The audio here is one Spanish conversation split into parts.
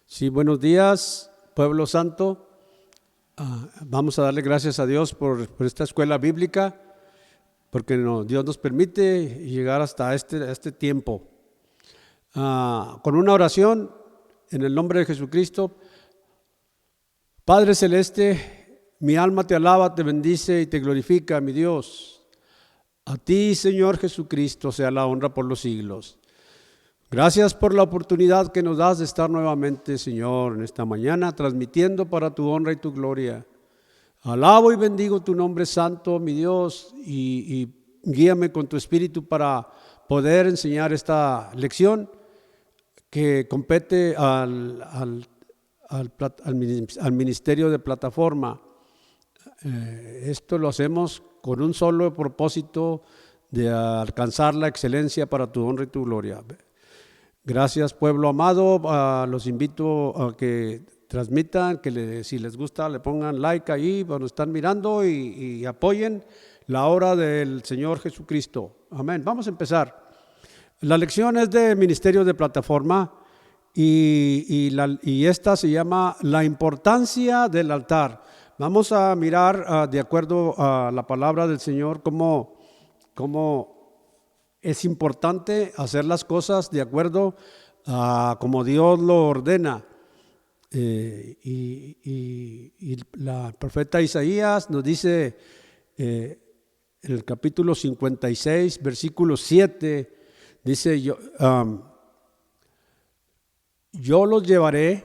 Sí, buenos días, pueblo santo. Vamos a darle gracias a Dios por esta escuela bíblica, porque Dios nos permite llegar hasta este tiempo. Con una oración en el nombre de Jesucristo. Padre Celeste, mi alma te alaba, te bendice y te glorifica, mi Dios. A ti, Señor Jesucristo, sea la honra por los siglos. Gracias por la oportunidad que nos das de estar nuevamente, Señor, en esta mañana, transmitiendo para tu honra y tu gloria. Alabo y bendigo tu nombre santo, mi Dios, y guíame con tu espíritu para poder enseñar esta lección que compete al ministerio de plataforma. Esto lo hacemos con un solo propósito de alcanzar la excelencia para tu honra y tu gloria. Gracias, pueblo amado. Los invito a que transmitan, que si les gusta le pongan like ahí cuando están mirando y apoyen la obra del Señor Jesucristo. Amén. Vamos a empezar. La lección es de ministerio de plataforma y esta se llama la importancia del altar. Vamos a mirar de acuerdo a la palabra del Señor cómo es importante hacer las cosas de acuerdo a como Dios lo ordena. Y la profeta Isaías nos dice en el capítulo 56, versículo 7, dice: yo los llevaré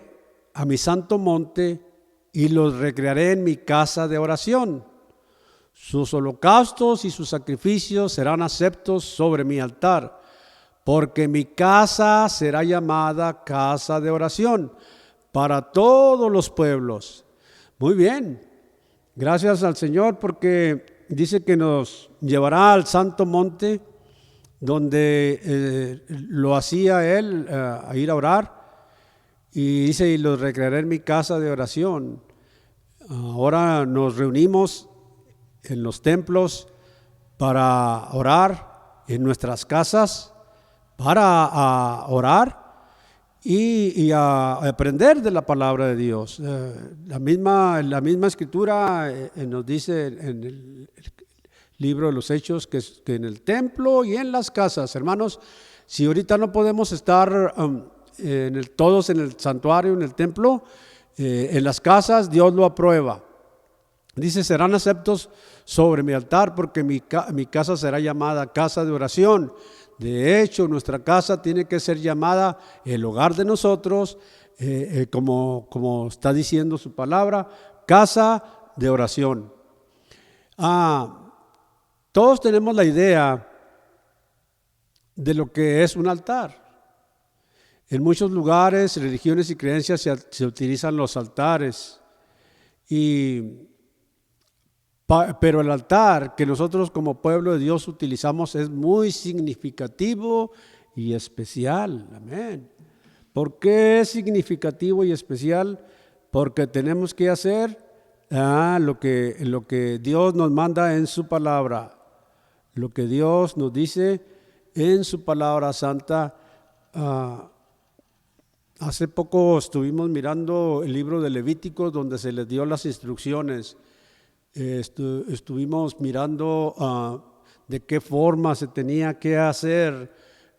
a mi santo monte y los recrearé en mi casa de oración. Sus holocaustos y sus sacrificios serán aceptos sobre mi altar, porque mi casa será llamada casa de oración para todos los pueblos. Muy bien, gracias al Señor, porque dice que nos llevará al santo monte donde lo hacía Él a ir a orar, y dice: y los recrearé en mi casa de oración. Ahora nos reunimos en los templos para orar, en nuestras casas para orar y a aprender de la palabra de Dios. La misma escritura nos dice en el libro de los Hechos que en el templo y en las casas. Hermanos, si ahorita no podemos estar todos en el santuario, en el templo, en las casas, Dios lo aprueba. Dice: serán aceptos sobre mi altar, porque mi casa será llamada casa de oración. De hecho, nuestra casa tiene que ser llamada el hogar de nosotros, como está diciendo su palabra, casa de oración. Todos tenemos la idea de lo que es un altar. En muchos lugares, religiones y creencias se utilizan los altares, pero el altar que nosotros como pueblo de Dios utilizamos es muy significativo y especial. Amén. ¿Por qué es significativo y especial? Porque tenemos que hacer lo que Dios nos manda en su palabra, lo que Dios nos dice en su palabra santa. Hace poco estuvimos mirando el libro de Levíticos, donde se les dio las instrucciones. Estuvimos mirando de qué forma se tenía que hacer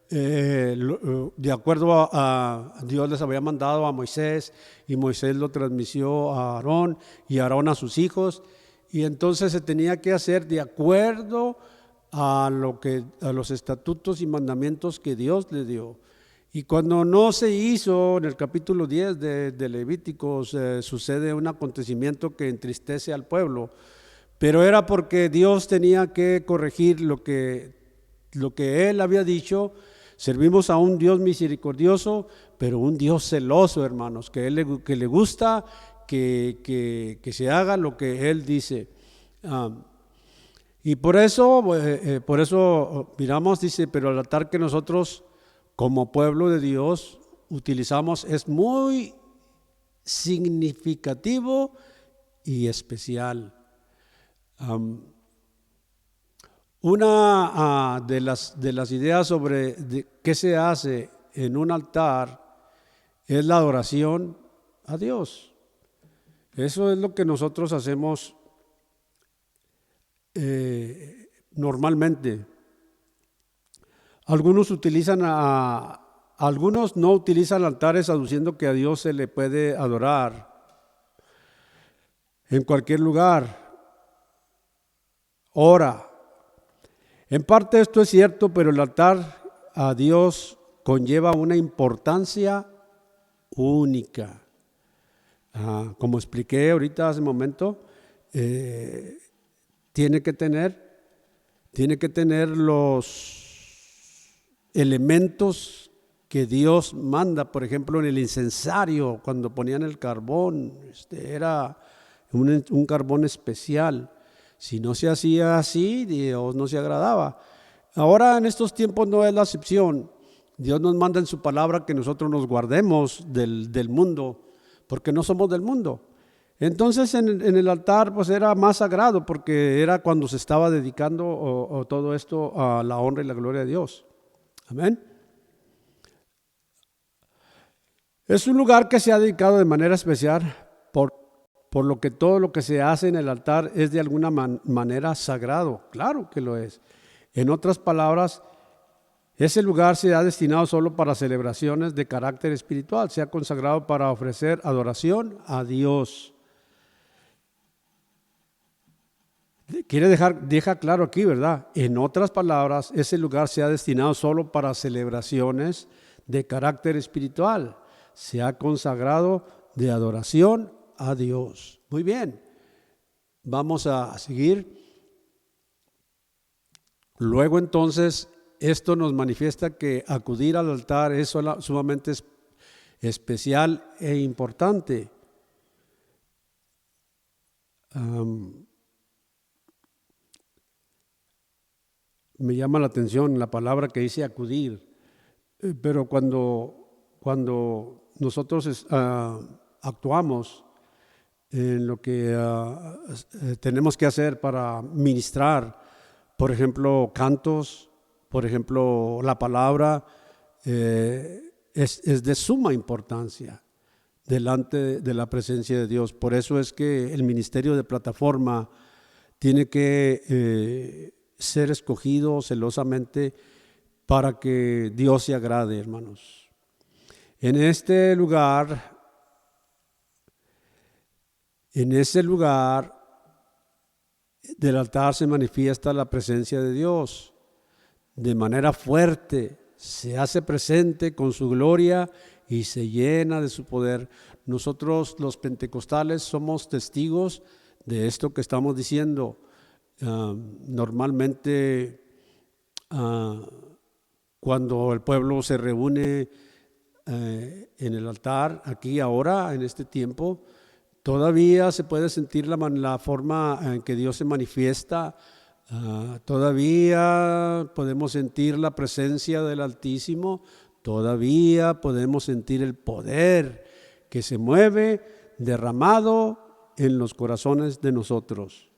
de acuerdo a Dios les había mandado a Moisés, y Moisés lo transmitió a Aarón y Aarón a sus hijos, y entonces se tenía que hacer de acuerdo a los estatutos y mandamientos que Dios le dio. Y cuando no se hizo, en el capítulo 10 de Levíticos sucede un acontecimiento que entristece al pueblo, pero era porque Dios tenía que corregir lo que Él había dicho. Servimos a un Dios misericordioso, pero un Dios celoso, hermanos, que le gusta que se haga lo que Él dice. Y por eso miramos, dice: pero el altar que nosotros como pueblo de Dios utilizamos es muy significativo y especial. Una de las ideas sobre qué se hace en un altar es la adoración a Dios. Eso es lo que nosotros hacemos normalmente. Algunos no utilizan altares aduciendo que a Dios se le puede adorar en cualquier lugar, hora. En parte esto es cierto, pero el altar a Dios conlleva una importancia única. Como expliqué ahorita hace un momento, tiene que tener los elementos que Dios manda. Por ejemplo, en el incensario, cuando ponían el carbón, era un carbón especial. Si no se hacía así, Dios no se agradaba. Ahora en estos tiempos no es la excepción. Dios nos manda en su palabra que nosotros nos guardemos del mundo, porque no somos del mundo. Entonces en el altar pues era más sagrado, porque era cuando se estaba dedicando o todo esto a la honra y la gloria de Dios. Amén. Es un lugar que se ha dedicado de manera especial por lo que todo lo que se hace en el altar es de alguna manera sagrado. Claro que lo es. En otras palabras, ese lugar se ha destinado solo para celebraciones de carácter espiritual. Se ha consagrado para ofrecer adoración a Dios. Deja claro aquí, ¿verdad? En otras palabras, ese lugar se ha destinado solo para celebraciones de carácter espiritual. Se ha consagrado de adoración a Dios. Muy bien, vamos a seguir. Luego entonces, esto nos manifiesta que acudir al altar es sumamente especial e importante. Me llama la atención la palabra que dice acudir, pero cuando nosotros actuamos en lo que tenemos que hacer para ministrar, por ejemplo, cantos, por ejemplo, la palabra, es de suma importancia delante de la presencia de Dios. Por eso es que el ministerio de plataforma tiene que ser escogido celosamente para que Dios se agrade, hermanos. En ese lugar del altar se manifiesta la presencia de Dios de manera fuerte, se hace presente con su gloria y se llena de su poder. Nosotros los pentecostales somos testigos de esto que estamos diciendo. Normalmente cuando el pueblo se reúne en el altar, aquí ahora, en este tiempo, todavía se puede sentir la forma en que Dios se manifiesta. Todavía podemos sentir la presencia del Altísimo. Todavía podemos sentir el poder que se mueve derramado en los corazones de nosotros.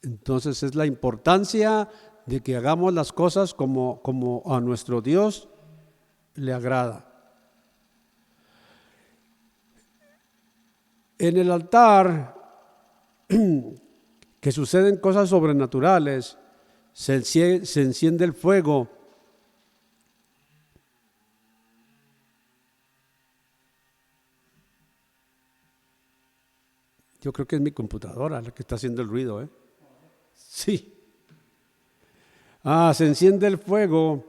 Entonces es la importancia de que hagamos las cosas como a nuestro Dios le agrada. En el altar que suceden cosas sobrenaturales, se enciende el fuego. Yo creo que es mi computadora la que está haciendo el ruido, Sí. Se enciende el fuego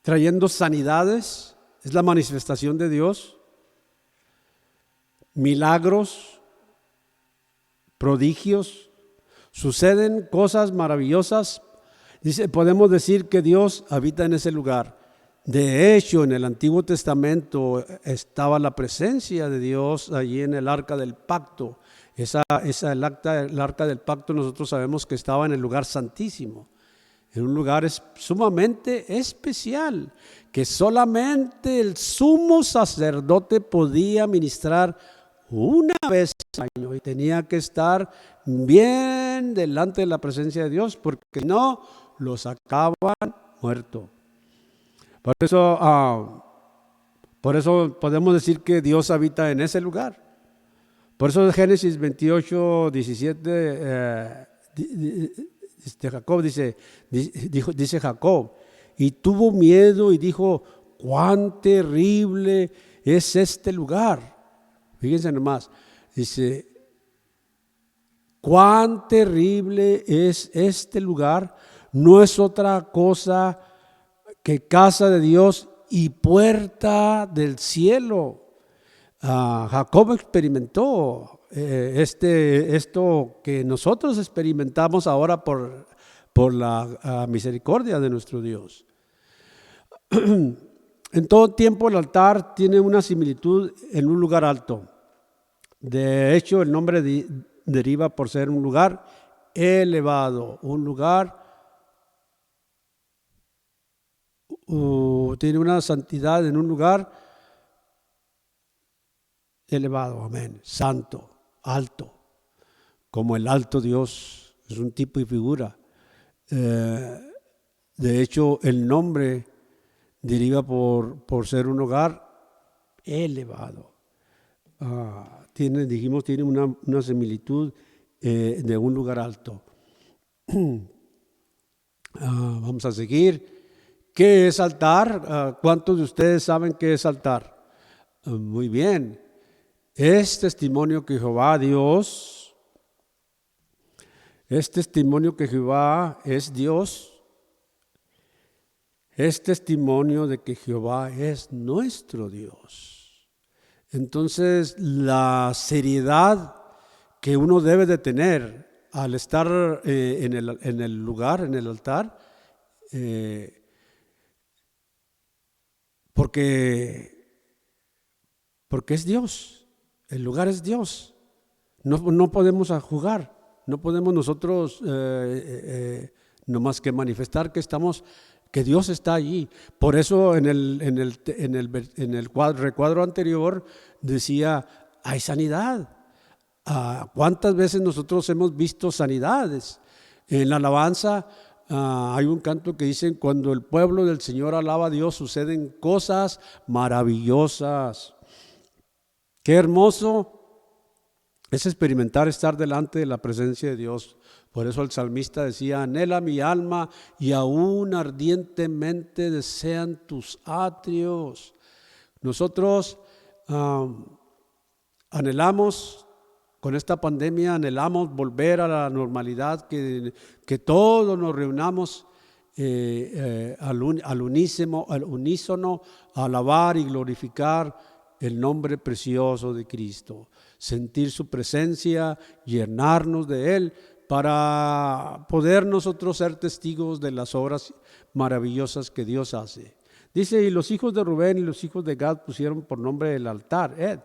trayendo sanidades, es la manifestación de Dios, milagros, prodigios, suceden cosas maravillosas. Podemos decir que Dios habita en ese lugar. De hecho, en el Antiguo Testamento estaba la presencia de Dios allí en el Arca del Pacto. El Arca del Pacto nosotros sabemos que estaba en el lugar santísimo, en un lugar sumamente especial, que solamente el sumo sacerdote podía ministrar una vez al año y tenía que estar bien delante de la presencia de Dios, porque si no, lo sacaban muerto. Por eso podemos decir que Dios habita en ese lugar. Por eso Génesis 28, 17, Jacob dice Jacob, y tuvo miedo y dijo, cuán terrible es este lugar. Fíjense nomás, dice, cuán terrible es este lugar, no es otra cosa que casa de Dios y puerta del cielo. Jacob experimentó esto que nosotros experimentamos ahora por la misericordia de nuestro Dios. En todo tiempo el altar tiene una similitud en un lugar alto. De hecho, el nombre deriva por ser un lugar elevado, un lugar tiene una santidad en un lugar elevado, amén, santo, alto, como el alto Dios, es un tipo y figura. De hecho, el nombre deriva por ser un lugar elevado. Tiene una similitud de un lugar alto. Vamos a seguir. ¿Qué es altar? ¿Cuántos de ustedes saben qué es altar? Muy bien. Es testimonio que Jehová Dios, es testimonio que Jehová es Dios, es testimonio de que Jehová es nuestro Dios. Entonces, la seriedad que uno debe de tener al estar en el lugar, en el altar, porque es Dios. El lugar es Dios. No podemos jugar. No podemos nosotros nomás que manifestar que Dios está allí. Por eso en el recuadro anterior decía, hay sanidad. ¿Cuántas veces nosotros hemos visto sanidades? En la alabanza hay un canto que dice, cuando el pueblo del Señor alaba a Dios, suceden cosas maravillosas. Qué hermoso es experimentar estar delante de la presencia de Dios. Por eso el salmista decía, anhela mi alma y aún ardientemente desean tus atrios. Nosotros anhelamos, con esta pandemia, anhelamos volver a la normalidad, que todos nos reunamos al unísono, a alabar y glorificar el nombre precioso de Cristo, sentir su presencia, llenarnos de Él para poder nosotros ser testigos de las obras maravillosas que Dios hace. Dice, y los hijos de Rubén y los hijos de Gad pusieron por nombre el altar,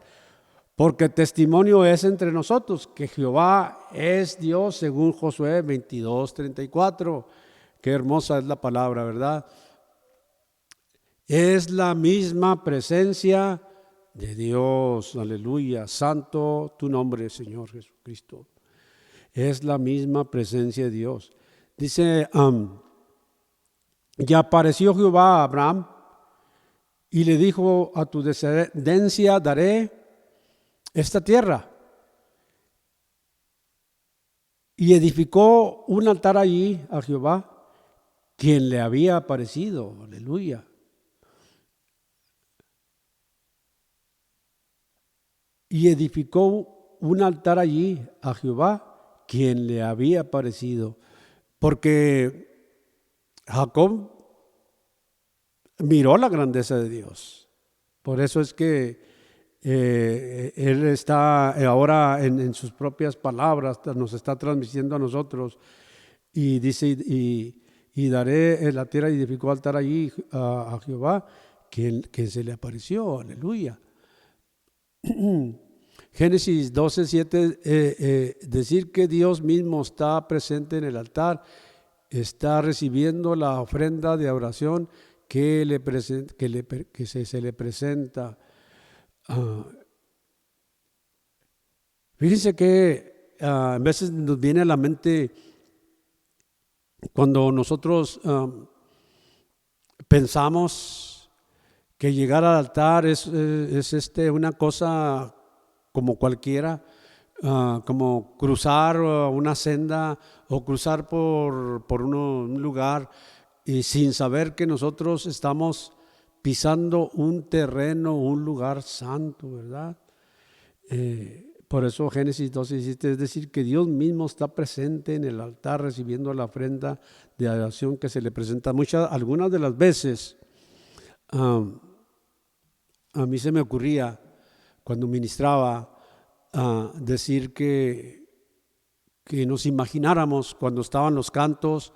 porque testimonio es entre nosotros que Jehová es Dios, según Josué 22:34. Qué hermosa es la palabra, ¿verdad? Es la misma presencia de Dios, aleluya, santo tu nombre, Señor Jesucristo. Es la misma presencia de Dios. Dice, y apareció Jehová a Abraham y le dijo, a tu descendencia daré esta tierra. Y edificó un altar allí a Jehová, quien le había aparecido, aleluya. Y edificó un altar allí a Jehová, quien le había aparecido. Porque Jacob miró la grandeza de Dios. Por eso es que él está ahora en sus propias palabras, nos está transmitiendo a nosotros. Y dice, y daré la tierra, y edificó altar allí a Jehová, quien se le apareció, aleluya. Génesis 12:7, decir que Dios mismo está presente en el altar, está recibiendo la ofrenda de oración que se le presenta. Fíjense que a veces nos viene a la mente cuando nosotros pensamos que llegar al altar es una cosa como cualquiera, como cruzar una senda o cruzar por un lugar y sin saber que nosotros estamos pisando un terreno, un lugar santo, ¿verdad? Por eso Génesis 12:17, es decir, que Dios mismo está presente en el altar recibiendo la ofrenda de adoración que se le presenta. Algunas de las veces a mí se me ocurría cuando ministraba decir que nos imagináramos cuando estaban los cantos,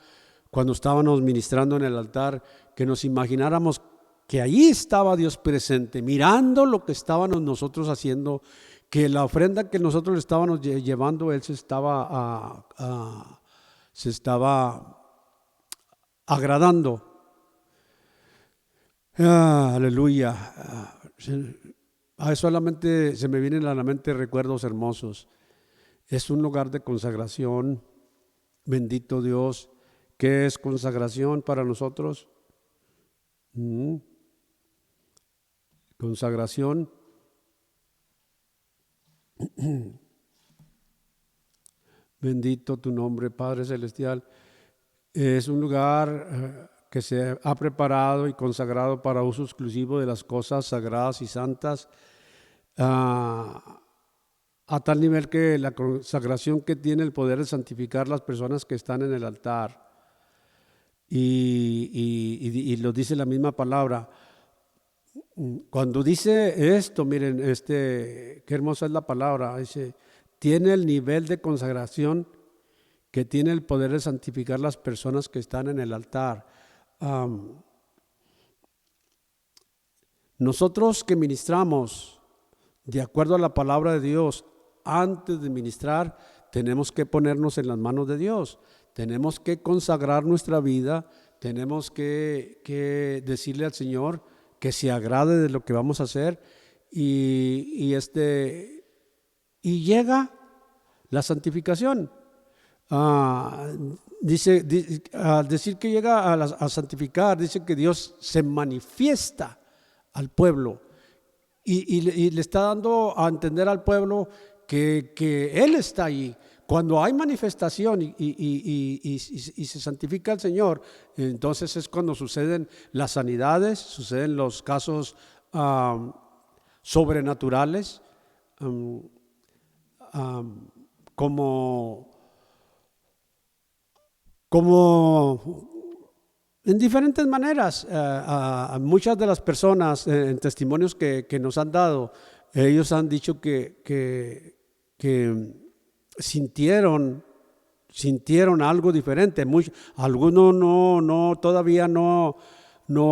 cuando estábamos ministrando en el altar, que nos imagináramos que allí estaba Dios presente, mirando lo que estábamos nosotros haciendo, que la ofrenda que nosotros le estábamos llevando, Él se estaba agradando. Aleluya. Solamente se me vienen a la mente recuerdos hermosos. Es un lugar de consagración. Bendito Dios. ¿Qué es consagración para nosotros? Consagración. Bendito tu nombre, Padre Celestial. Es un lugar que se ha preparado y consagrado para uso exclusivo de las cosas sagradas y santas, a tal nivel que la consagración que tiene el poder de santificar las personas que están en el altar. Y lo dice la misma palabra. Cuando dice esto, miren, qué hermosa es la palabra. Dice, tiene el nivel de consagración que tiene el poder de santificar las personas que están en el altar. Nosotros que ministramos de acuerdo a la palabra de Dios, antes de ministrar, tenemos que ponernos en las manos de Dios. Tenemos que consagrar nuestra vida, tenemos que decirle al Señor que se agrade de lo que vamos a hacer y llega la santificación. Al decir que llega a santificar, dice que Dios se manifiesta al pueblo y le está dando a entender al pueblo que Él está allí. Cuando hay manifestación y se santifica al Señor, entonces es cuando suceden las sanidades, suceden los casos sobrenaturales, como en diferentes maneras. Muchas de las personas en testimonios que nos han dado, ellos han dicho que sintieron algo diferente. Algunos todavía no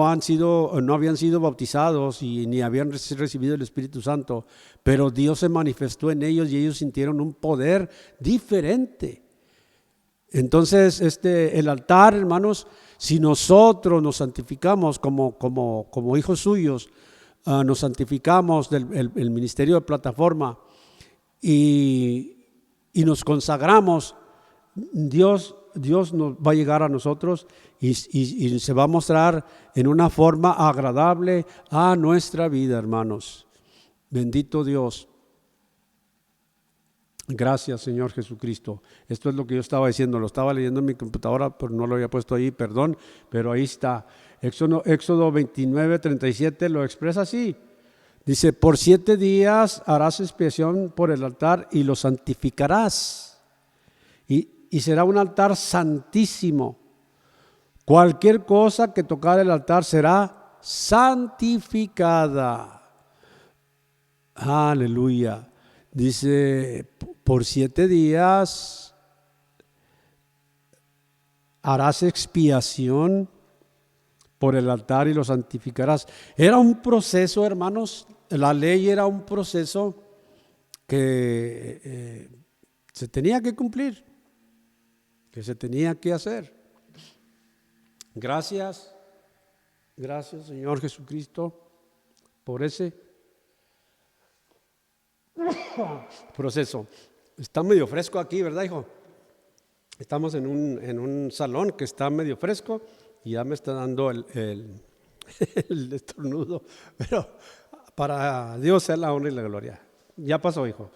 habían sido bautizados y ni habían recibido el Espíritu Santo, pero Dios se manifestó en ellos y ellos sintieron un poder diferente. Entonces, el altar, hermanos, si nosotros nos santificamos como hijos suyos, nos santificamos del ministerio de plataforma y nos consagramos, Dios nos va a llegar a nosotros y se va a mostrar en una forma agradable a nuestra vida, hermanos. Bendito Dios. Gracias, Señor Jesucristo. Esto es lo que yo estaba diciendo, lo estaba leyendo en mi computadora, pero no lo había puesto ahí, perdón, pero ahí está. Éxodo 29:37 lo expresa así. Dice, por 7 días harás expiación por el altar y lo santificarás. Y será un altar santísimo. Cualquier cosa que tocar el altar será santificada. Aleluya. Dice, por 7 días harás expiación por el altar y lo santificarás. Era un proceso, hermanos. La ley era un proceso que se tenía que cumplir, que se tenía que hacer. Gracias, Señor Jesucristo, por ese proceso. Está medio fresco aquí, ¿verdad, hijo? Estamos en un salón que está medio fresco y ya me está dando el estornudo, pero para Dios sea la honra y la gloria. Ya pasó, hijo.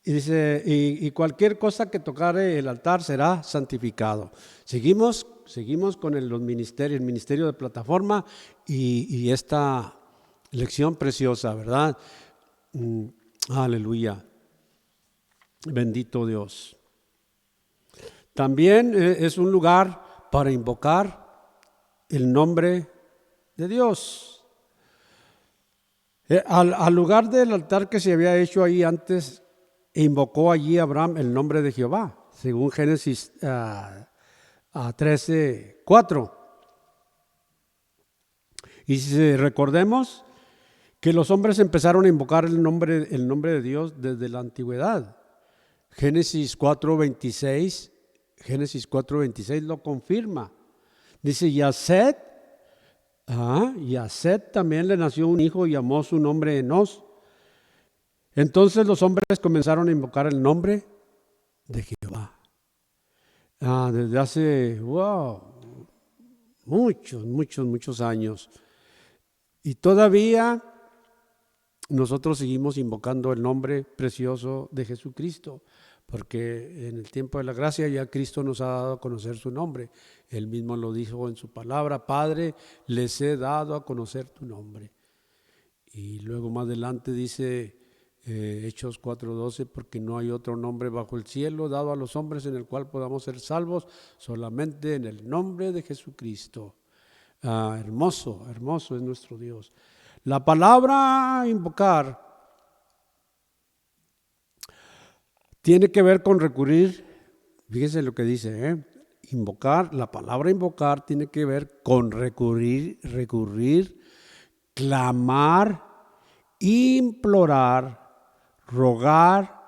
Y dice, y cualquier cosa que tocare el altar será santificado. Seguimos con los ministerios, el ministerio de plataforma y esta lección preciosa, ¿verdad? Aleluya. Bendito Dios. También es un lugar para invocar el nombre de Dios. Al lugar del altar que se había hecho ahí antes, invocó allí Abraham el nombre de Jehová, según Génesis 13:4. Y si recordemos que los hombres empezaron a invocar el nombre de Dios desde la antigüedad. Génesis 4:26 lo confirma. Dice, y a Set también le nació un hijo y llamó su nombre Enos. Entonces los hombres comenzaron a invocar el nombre de Jehová. Desde hace, muchos años. Y todavía nosotros seguimos invocando el nombre precioso de Jesucristo, porque en el tiempo de la gracia ya Cristo nos ha dado a conocer su nombre. Él mismo lo dijo en su palabra: Padre, les he dado a conocer tu nombre. Y luego más adelante dice Hechos 4:12, porque no hay otro nombre bajo el cielo dado a los hombres en el cual podamos ser salvos, solamente en el nombre de Jesucristo. Hermoso es nuestro Dios. La palabra invocar tiene que ver con recurrir. Fíjense lo que dice, invocar, la palabra invocar tiene que ver con recurrir, clamar, implorar, rogar,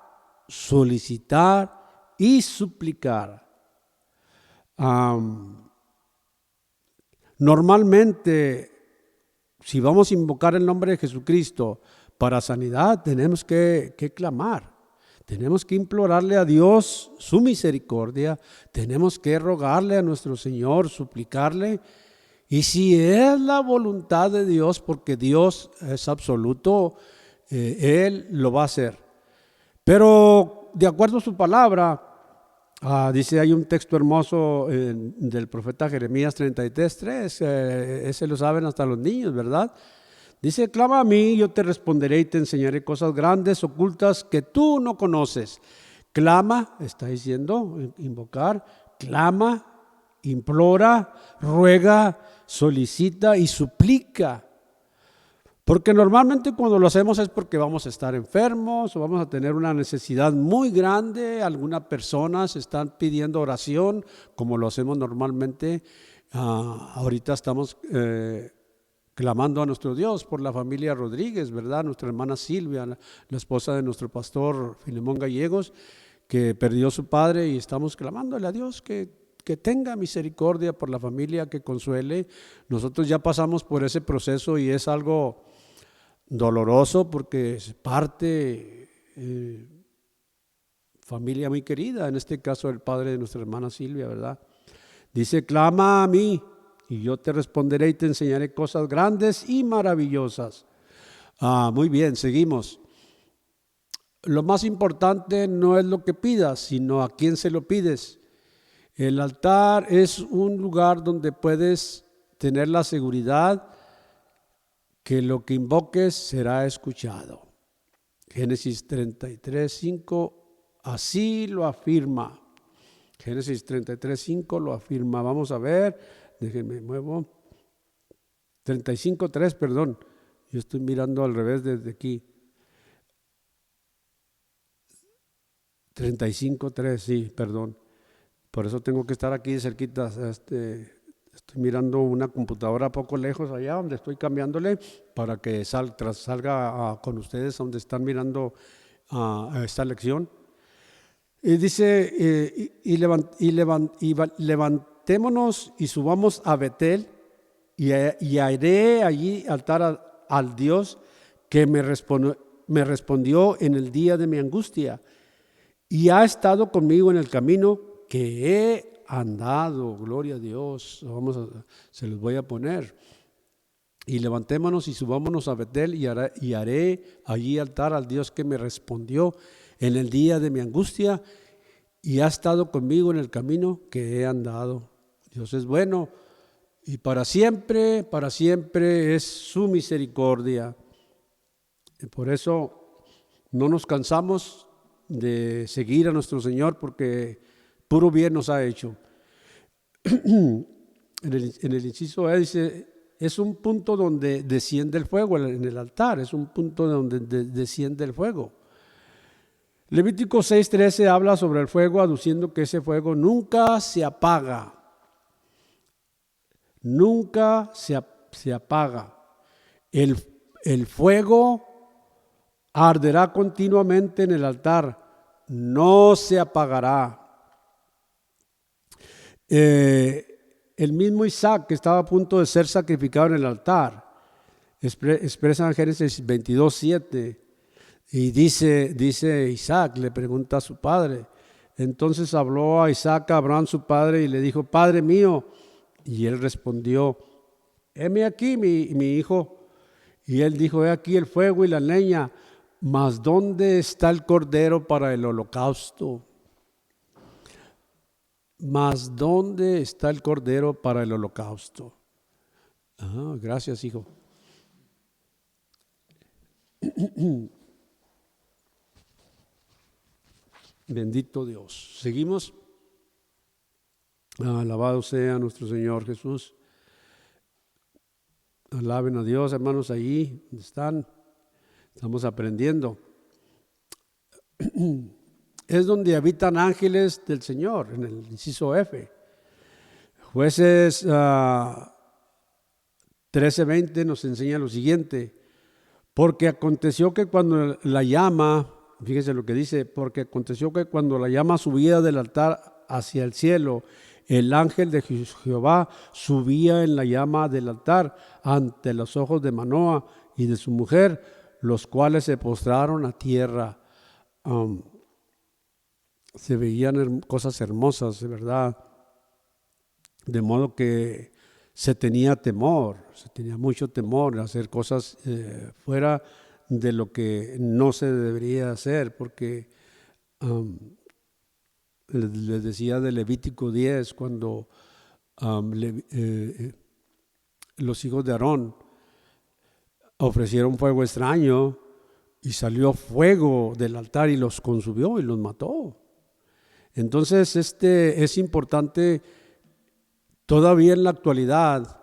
solicitar y suplicar. Normalmente, si vamos a invocar el nombre de Jesucristo para sanidad, tenemos que clamar, tenemos que implorarle a Dios su misericordia, tenemos que rogarle a nuestro Señor, suplicarle. Y si es la voluntad de Dios, porque Dios es absoluto, Él lo va a hacer. Pero de acuerdo a su palabra, dice, hay un texto hermoso del profeta Jeremías 33:3, ese lo saben hasta los niños, ¿verdad? Dice, clama a mí, yo te responderé y te enseñaré cosas grandes, ocultas, que tú no conoces. Clama, está diciendo, invocar, clama, implora, ruega, solicita y suplica. Porque normalmente cuando lo hacemos es porque vamos a estar enfermos o vamos a tener una necesidad muy grande. Algunas personas están pidiendo oración, como lo hacemos normalmente. Ahorita estamos clamando a nuestro Dios por la familia Rodríguez, ¿verdad? Nuestra hermana Silvia, la esposa de nuestro pastor Filemón Gallegos, que perdió a su padre, y estamos clamándole a Dios que tenga misericordia por la familia, que consuele. Nosotros ya pasamos por ese proceso y es algo doloroso porque es parte, familia muy querida, en este caso el padre de nuestra hermana Silvia, ¿verdad? Dice, clama a mí y yo te responderé y te enseñaré cosas grandes y maravillosas. Muy bien, seguimos. Lo más importante no es lo que pidas, sino a quién se lo pides. El altar es un lugar donde puedes tener la seguridad que lo que invoques será escuchado. Génesis 33:5 así lo afirma. Génesis 33:5 lo afirma. Vamos a ver, déjenme muevo. 35:3, perdón. Yo estoy mirando al revés desde aquí. 35:3, sí, perdón. Por eso tengo que estar aquí cerquita. Estoy mirando una computadora poco lejos allá donde estoy cambiándole para que salga con ustedes donde están mirando esta lección. Y dice, levantémonos y subamos a Betel y haré allí altar al Dios que me respondió en el día de mi angustia y ha estado conmigo en el camino que he andado, gloria a Dios. Se los voy a poner. Y levantémonos y subámonos a Betel y haré allí altar al Dios que me respondió en el día de mi angustia y ha estado conmigo en el camino que he andado. Dios es bueno y para siempre es su misericordia. Y por eso no nos cansamos de seguir a nuestro Señor porque puro bien nos ha hecho. En el inciso E dice, es un punto donde desciende el fuego, en el altar, es un punto donde desciende el fuego. Levítico 6:13 habla sobre el fuego, aduciendo que ese fuego nunca se apaga. Nunca se apaga. El fuego arderá continuamente en el altar, no se apagará. El mismo Isaac, que estaba a punto de ser sacrificado en el altar, expresa en Génesis 22:7, y dice Isaac, le pregunta a su padre. Entonces habló a Isaac a Abraham su padre y le dijo, Padre mío, y él respondió, heme aquí mi hijo. Y él dijo, he aquí el fuego y la leña, mas ¿dónde está el cordero para el holocausto? Mas ¿dónde está el cordero para el holocausto? Gracias, hijo. Bendito Dios. Seguimos. Alabado sea nuestro Señor Jesús. Alaben a Dios, hermanos, ahí donde están. Estamos aprendiendo. Es donde habitan ángeles del Señor, en el inciso F. Jueces 13:20 nos enseña lo siguiente. Porque aconteció que cuando la llama, fíjese lo que dice, porque aconteció que cuando la llama subía del altar hacia el cielo, el ángel de Jehová subía en la llama del altar ante los ojos de Manoa y de su mujer, los cuales se postraron a tierra. Se veían cosas hermosas, de verdad, de modo que se tenía mucho temor a hacer cosas fuera de lo que no se debería hacer, porque les decía de Levítico 10, cuando los hijos de Aarón ofrecieron fuego extraño y salió fuego del altar y los consumió y los mató. Entonces es importante todavía en la actualidad,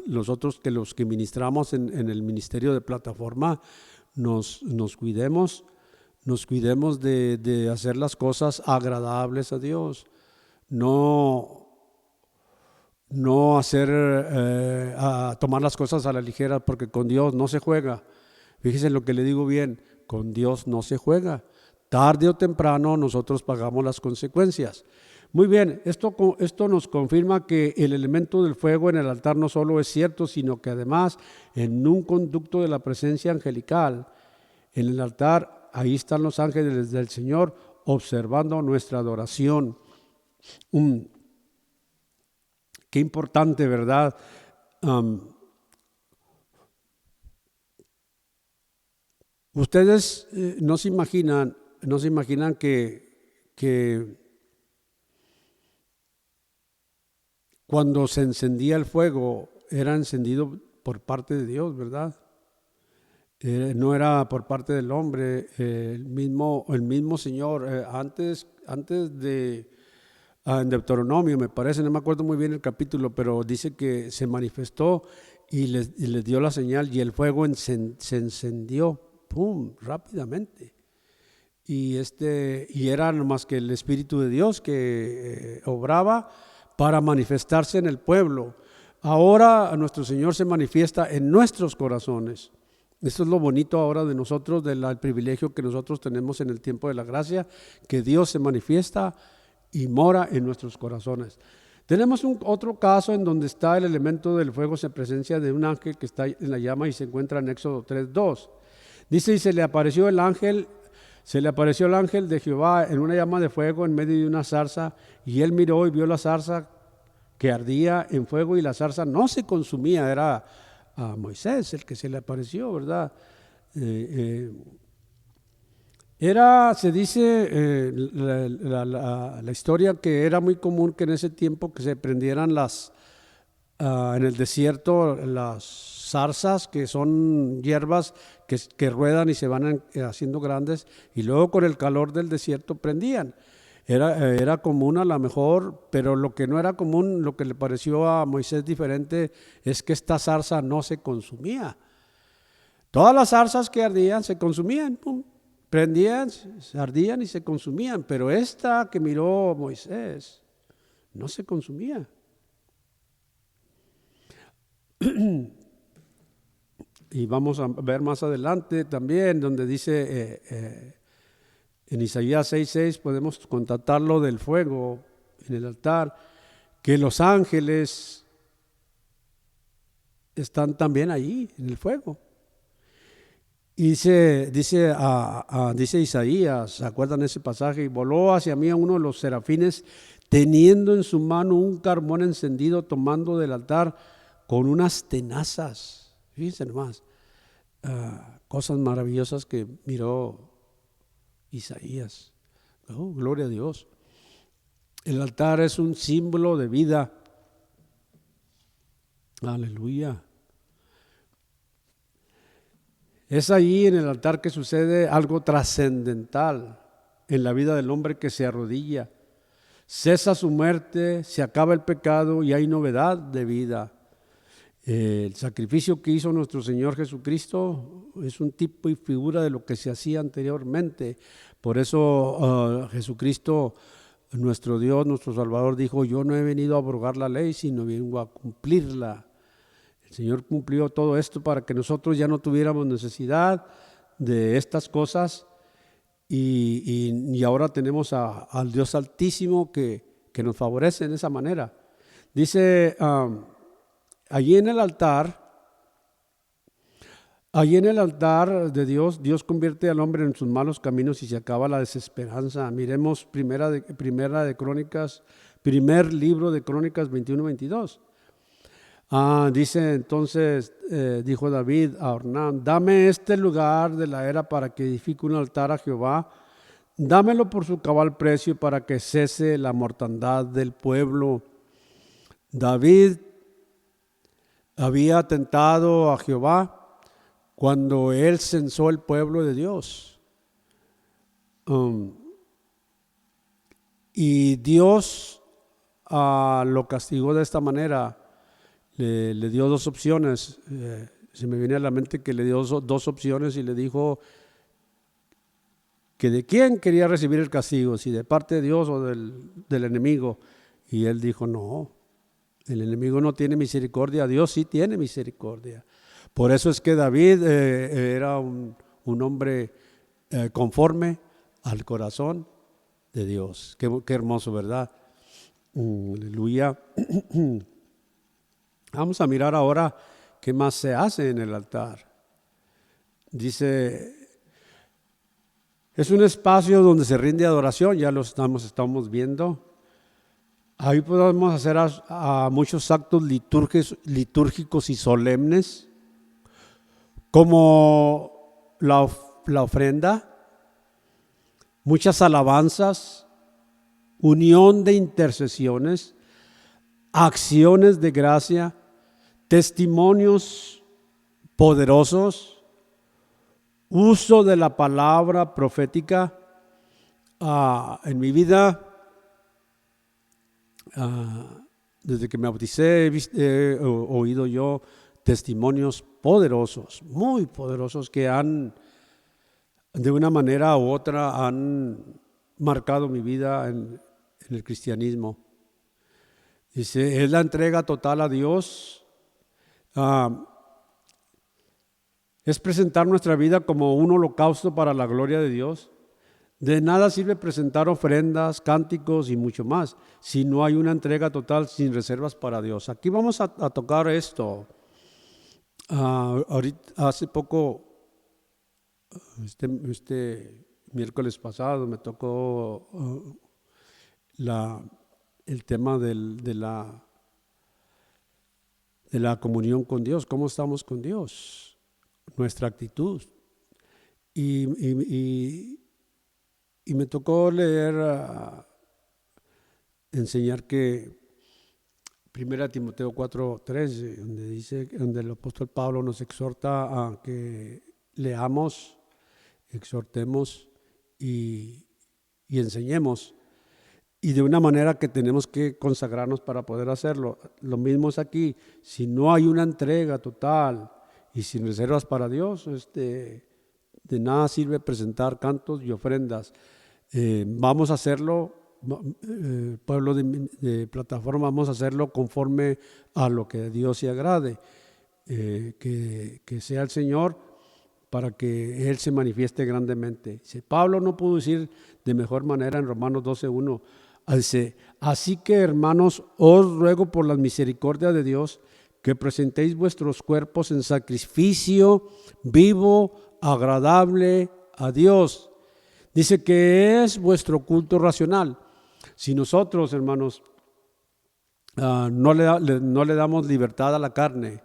nosotros que los que ministramos en el ministerio de plataforma, nos cuidemos de hacer las cosas agradables a Dios, no tomar las cosas a la ligera, porque con Dios no se juega. Fíjese lo que le digo bien, con Dios no se juega. Tarde o temprano nosotros pagamos las consecuencias. Muy bien, esto nos confirma que el elemento del fuego en el altar no solo es cierto, sino que además en un conducto de la presencia angelical, en el altar, ahí están los ángeles del Señor observando nuestra adoración. Qué importante, ¿verdad? Ustedes no se imaginan que cuando se encendía el fuego era encendido por parte de Dios, ¿verdad? No era por parte del hombre. El mismo Señor antes de en Deuteronomio, me parece, no me acuerdo muy bien el capítulo, pero dice que se manifestó y les dio la señal y el fuego se encendió, ¡pum!, rápidamente. Y era nomás que el Espíritu de Dios que obraba para manifestarse en el pueblo. Ahora nuestro Señor se manifiesta en nuestros corazones. Esto es lo bonito ahora de nosotros, del privilegio que nosotros tenemos en el tiempo de la gracia, que Dios se manifiesta y mora en nuestros corazones. Tenemos otro caso en donde está el elemento del fuego en presencia de un ángel que está en la llama y se encuentra en Éxodo 3:2. Dice, y se le apareció el ángel Se le apareció el ángel de Jehová en una llama de fuego en medio de una zarza, y él miró y vio la zarza que ardía en fuego y la zarza no se consumía. Era a Moisés el que se le apareció, ¿verdad? Se dice la historia que era muy común que en ese tiempo que se prendieran en el desierto las zarzas, que son hierbas que ruedan y se van haciendo grandes, y luego con el calor del desierto prendían. Era común a lo mejor, pero lo que no era común, lo que le pareció a Moisés diferente, es que esta zarza no se consumía. Todas las zarzas que ardían se consumían, pum, prendían, se ardían y se consumían, pero esta que miró Moisés no se consumía. Y vamos a ver más adelante también, donde dice en Isaías 6:6, podemos constatarlo del fuego en el altar, que los ángeles están también allí en el fuego. Y dice Isaías, ¿se acuerdan ese pasaje? Y voló hacia mí a uno de los serafines, teniendo en su mano un carbón encendido, tomando del altar con unas tenazas. Fíjense nomás, cosas maravillosas que miró Isaías. Oh, gloria a Dios. El altar es un símbolo de vida. Aleluya. Es allí en el altar que sucede algo trascendental en la vida del hombre que se arrodilla. Cesa su muerte, se acaba el pecado y hay novedad de vida. El sacrificio que hizo nuestro Señor Jesucristo es un tipo y figura de lo que se hacía anteriormente. Por eso Jesucristo, nuestro Dios, nuestro Salvador, dijo: yo no he venido a abrogar la ley, sino vengo a cumplirla. El Señor cumplió todo esto para que nosotros ya no tuviéramos necesidad de estas cosas, y ahora tenemos al Dios Altísimo que nos favorece en esa manera. Dice allí en el altar de Dios, Dios convierte al hombre en sus malos caminos y se acaba la desesperanza. Miremos primer libro de Crónicas 21-22. Dice entonces, dijo David a Ornán: dame este lugar de la era para que edifique un altar a Jehová, dámelo por su cabal precio para que cese la mortandad del pueblo. David había atentado a Jehová cuando él censó el pueblo de Dios. Y Dios lo castigó de esta manera. Le dio dos opciones. Se me viene a la mente que le dio dos opciones y le dijo que de quién quería recibir el castigo, si de parte de Dios o del enemigo. Y él dijo: no, el enemigo no tiene misericordia, Dios sí tiene misericordia. Por eso es que David era un hombre conforme al corazón de Dios. Qué hermoso, ¿verdad? Aleluya. Vamos a mirar ahora qué más se hace en el altar. Dice, es un espacio donde se rinde adoración, ya lo estamos viendo. Ahí podemos hacer a muchos actos litúrgicos y solemnes, como la ofrenda, muchas alabanzas, unión de intercesiones, acciones de gracia, testimonios poderosos, uso de la palabra profética. En mi vida, desde que me bauticé, he oído yo testimonios poderosos, muy poderosos, que de una manera u otra han marcado mi vida en el cristianismo. Dice, es la entrega total a Dios. Es presentar nuestra vida como un holocausto para la gloria de Dios. De nada sirve presentar ofrendas, cánticos y mucho más si no hay una entrega total sin reservas para Dios. Aquí vamos a tocar esto. Ahorita, hace poco, miércoles pasado me tocó el tema de la comunión con Dios, cómo estamos con Dios, nuestra actitud. Y me tocó leer, enseñar que 1 Timoteo 4:13, donde el apóstol Pablo nos exhorta a que leamos, exhortemos y enseñemos, y de una manera que tenemos que consagrarnos para poder hacerlo. Lo mismo es aquí, si no hay una entrega total y sin reservas para Dios, de nada sirve presentar cantos y ofrendas. Vamos a hacerlo, pueblo de plataforma, vamos a hacerlo conforme a lo que a Dios se agrade, que sea el Señor para que Él se manifieste grandemente. Pablo no pudo decir de mejor manera en Romanos 12:1, dice: así que, hermanos, os ruego por la misericordia de Dios que presentéis vuestros cuerpos en sacrificio vivo, agradable a Dios. Dice que es vuestro culto racional. Si nosotros, hermanos, no le damos libertad a la carne,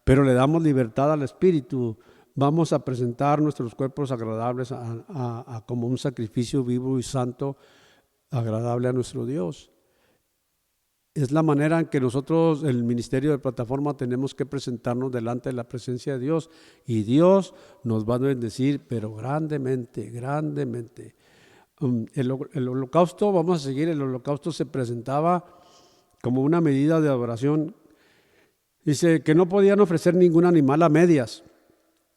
pero le damos libertad al espíritu, vamos a presentar nuestros cuerpos agradables como un sacrificio vivo y santo, agradable a nuestro Dios. Es la manera en que nosotros, el ministerio de plataforma, tenemos que presentarnos delante de la presencia de Dios, y Dios nos va a bendecir, pero grandemente, grandemente. El holocausto, vamos a seguir, el holocausto se presentaba como una medida de adoración. Dice que no podían ofrecer ningún animal a medias.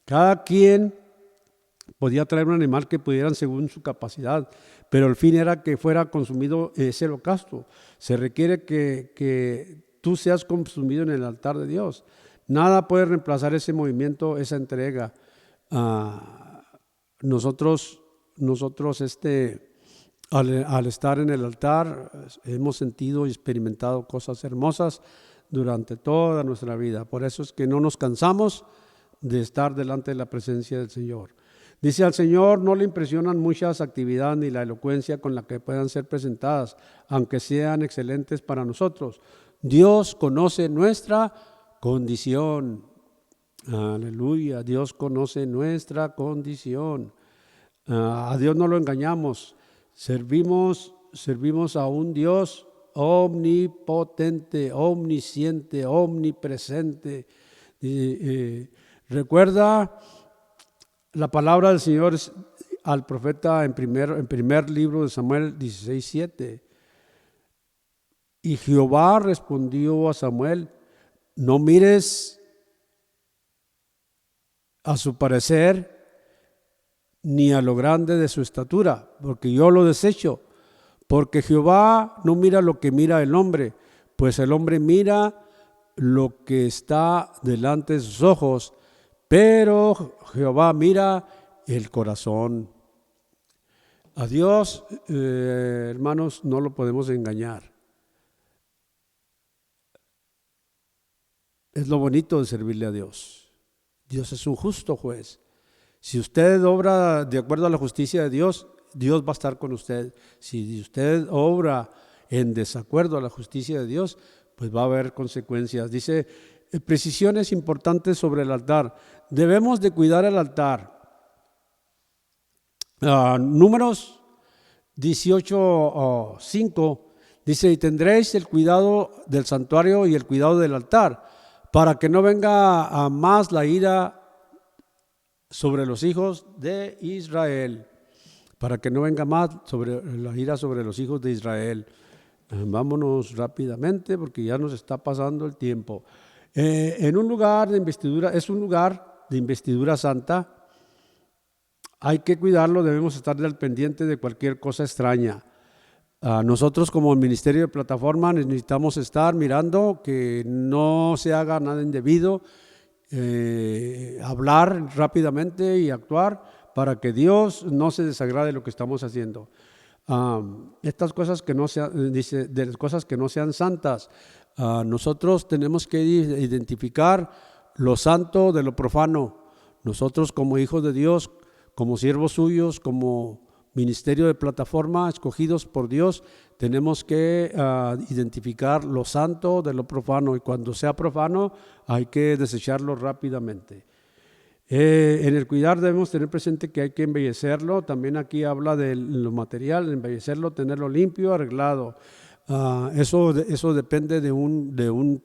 Cada quien podía traer un animal que pudieran según su capacidad, pero el fin era que fuera consumido ese holocausto. Se requiere que tú seas consumido en el altar de Dios. Nada puede reemplazar ese movimiento, esa entrega. Nosotros al estar en el altar hemos sentido y experimentado cosas hermosas durante toda nuestra vida. Por eso es que no nos cansamos de estar delante de la presencia del Señor. Dice: al Señor no le impresionan muchas actividades ni la elocuencia con la que puedan ser presentadas, aunque sean excelentes para nosotros. Dios conoce nuestra condición. Aleluya, Dios conoce nuestra condición. A Dios no lo engañamos. Servimos a un Dios omnipotente, omnisciente, omnipresente. Recuerda la palabra del Señor al profeta en primer libro de Samuel 16:7. Y Jehová respondió a Samuel: no mires a su parecer ni a lo grande de su estatura, porque yo lo desecho. Porque Jehová no mira lo que mira el hombre, pues el hombre mira lo que está delante de sus ojos, pero Jehová mira el corazón. A Dios, hermanos, no lo podemos engañar. Es lo bonito de servirle a Dios. Dios es un justo juez. Si usted obra de acuerdo a la justicia de Dios, Dios va a estar con usted. Si usted obra en desacuerdo a la justicia de Dios, pues va a haber consecuencias. Dice: precisiones importantes sobre el altar. Debemos de cuidar el altar. Números 18:5 dice: y tendréis el cuidado del santuario y el cuidado del altar, para que no venga a más la ira sobre los hijos de Israel. Para que no venga más sobre la ira sobre los hijos de Israel. Vámonos rápidamente porque ya nos está pasando el tiempo. En un lugar de investidura, es un lugar de investidura santa. Hay que cuidarlo, debemos estar al pendiente de cualquier cosa extraña. Nosotros como ministerio de plataforma necesitamos estar mirando que no se haga nada indebido, hablar rápidamente y actuar para que Dios no se desagrade de lo que estamos haciendo. Estas cosas que no sean, dice, de las cosas que no sean santas, nosotros tenemos que identificar lo santo de lo profano. Nosotros como hijos de Dios, como siervos suyos, como ministerio de plataforma, escogidos por Dios, tenemos que identificar lo santo de lo profano, y cuando sea profano hay que desecharlo rápidamente. En el cuidar debemos tener presente que hay que embellecerlo. También aquí habla de lo material, embellecerlo, tenerlo limpio, arreglado. Eso depende de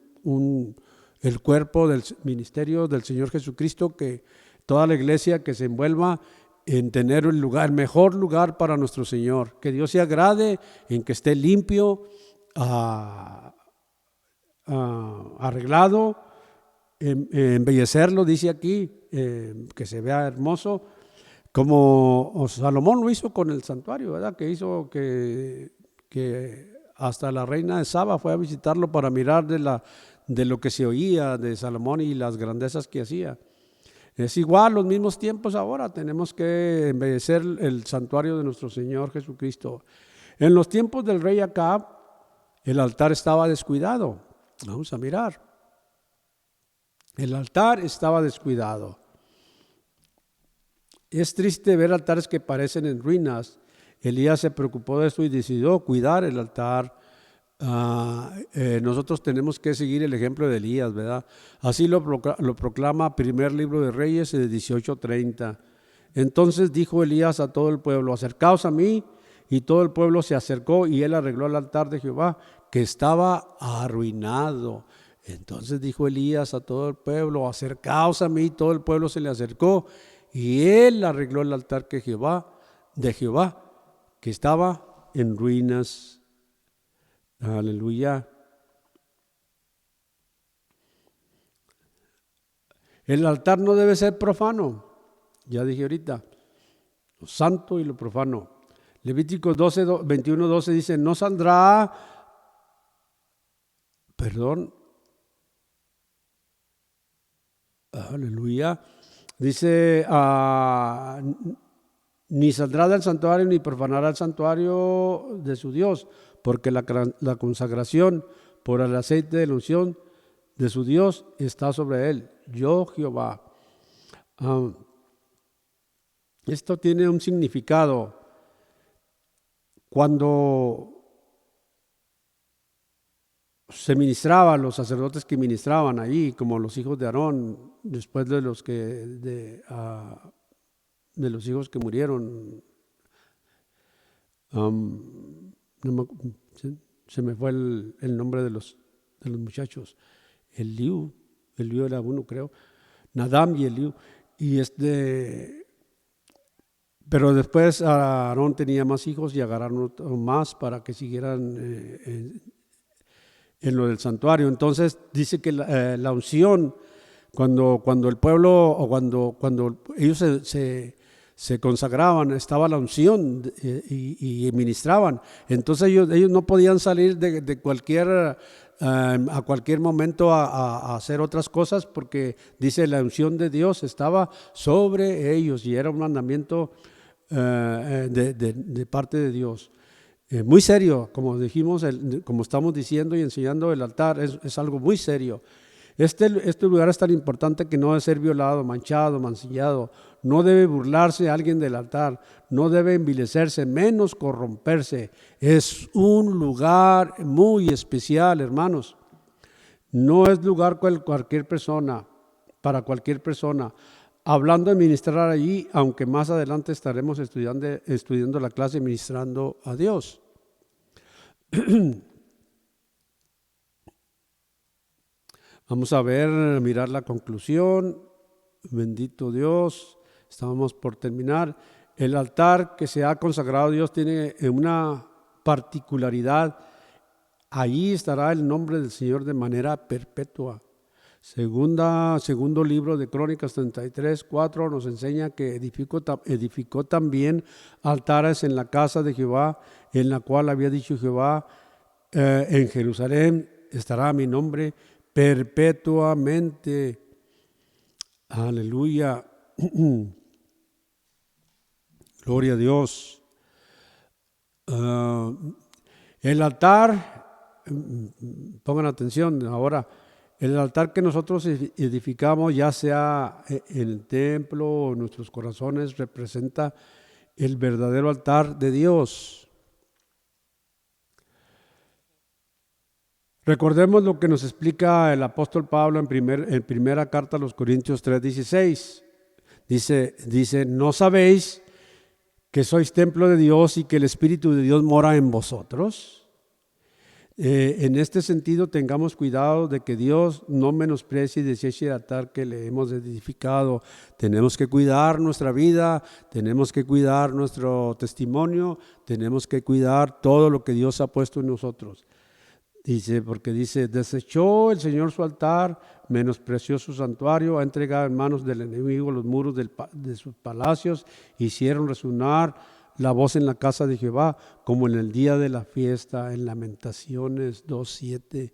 el cuerpo del ministerio del Señor Jesucristo, que toda la iglesia que se envuelva en tener el mejor lugar para nuestro Señor. Que Dios se agrade en que esté limpio, arreglado, embellecerlo, dice aquí, que se vea hermoso, como Salomón lo hizo con el santuario, ¿verdad? Que hizo que hasta la reina de Saba fue a visitarlo para mirar de lo que se oía de Salomón y las grandezas que hacía. Es igual, los mismos tiempos ahora, tenemos que embellecer el santuario de nuestro Señor Jesucristo. En los tiempos del rey Acab, el altar estaba descuidado. Vamos a mirar. El altar estaba descuidado. Es triste ver altares que parecen en ruinas. Elías se preocupó de esto y decidió cuidar el altar. Nosotros tenemos que seguir el ejemplo de Elías, ¿verdad? Así lo proclama primer libro de Reyes 18:30. Entonces dijo Elías a todo el pueblo: acercaos a mí. Y todo el pueblo se acercó, y él arregló el altar de Jehová, que estaba arruinado. Entonces dijo Elías a todo el pueblo: acercaos a mí. Todo el pueblo se le acercó, y él arregló el altar de Jehová, que estaba en ruinas. Aleluya. El altar no debe ser profano. Ya dije ahorita, lo santo y lo profano. Levíticos 21:12 dice: no saldrá, aleluya, dice, ni saldrá del santuario ni profanará el santuario de su Dios, porque la consagración por el aceite de la unción de su Dios está sobre él, yo Jehová. Esto tiene un significado. Cuando se ministraba, los sacerdotes que ministraban allí, como los hijos de Aarón, después de los hijos que murieron, se me fue el nombre de los muchachos. Eliú era uno, creo, Nadab y Eliú, pero después Aarón tenía más hijos y agarraron más para que siguieran en lo del santuario. Entonces dice que la unción, cuando el pueblo, o cuando ellos se consagraban, estaba la unción y ministraban. Entonces ellos no podían salir de a cualquier momento a hacer otras cosas, porque dice la unción de Dios estaba sobre ellos, y era un mandamiento de parte de Dios. Muy serio, como dijimos, como estamos diciendo y enseñando, el altar es algo muy serio. Este lugar es tan importante que no debe ser violado, manchado, mancillado. No debe burlarse alguien del altar, no debe envilecerse, menos corromperse. Es un lugar muy especial, hermanos. No es lugar para cualquier persona. Hablando de ministrar allí, aunque más adelante estaremos estudiando la clase ministrando a Dios. Vamos a mirar la conclusión. Bendito Dios, estamos por terminar. El altar que se ha consagrado a Dios tiene una particularidad. Allí estará el nombre del Señor de manera perpetua. Segundo libro de Crónicas 33:4 nos enseña que edificó también altares en la casa de Jehová, en la cual había dicho Jehová: en Jerusalén estará mi nombre perpetuamente. Aleluya. Gloria a Dios. El altar, pongan atención ahora. El altar que nosotros edificamos, ya sea en el templo o en nuestros corazones, representa el verdadero altar de Dios. Recordemos lo que nos explica el apóstol Pablo en primera carta a los Corintios 3:16. Dice, ¿no sabéis que sois templo de Dios y que el Espíritu de Dios mora en vosotros? En este sentido, tengamos cuidado de que Dios no menosprecie y deseche el altar que le hemos edificado. Tenemos que cuidar nuestra vida, tenemos que cuidar nuestro testimonio, tenemos que cuidar todo lo que Dios ha puesto en nosotros. Porque dice, desechó el Señor su altar, menospreció su santuario, ha entregado en manos del enemigo los muros de sus palacios, hicieron resonar la voz en la casa de Jehová, como en el día de la fiesta, en Lamentaciones 2:7.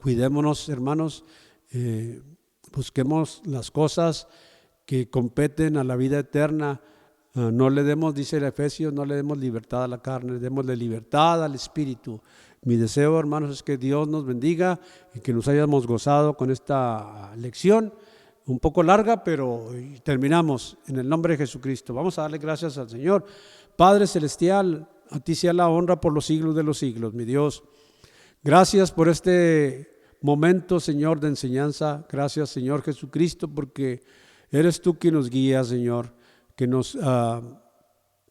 Cuidémonos, hermanos, busquemos las cosas que competen a la vida eterna. No le demos, dice el Efesios, no le demos libertad a la carne, démosle libertad al Espíritu. Mi deseo, hermanos, es que Dios nos bendiga y que nos hayamos gozado con esta lección, un poco larga, pero terminamos en el nombre de Jesucristo. Vamos a darle gracias al Señor. Padre Celestial, a ti sea la honra por los siglos de los siglos, mi Dios. Gracias por este momento, Señor, de enseñanza. Gracias, Señor Jesucristo, porque eres tú quien nos guía, Señor, que nos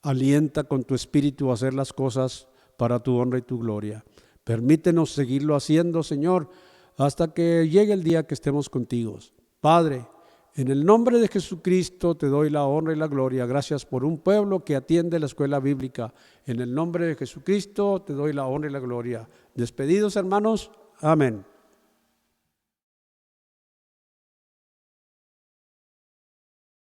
alienta con tu espíritu a hacer las cosas para tu honra y tu gloria. Permítenos seguirlo haciendo, Señor, hasta que llegue el día que estemos contigo. Padre, en el nombre de Jesucristo te doy la honra y la gloria. Gracias por un pueblo que atiende la escuela bíblica. En el nombre de Jesucristo te doy la honra y la gloria. Despedidos, hermanos. Amén.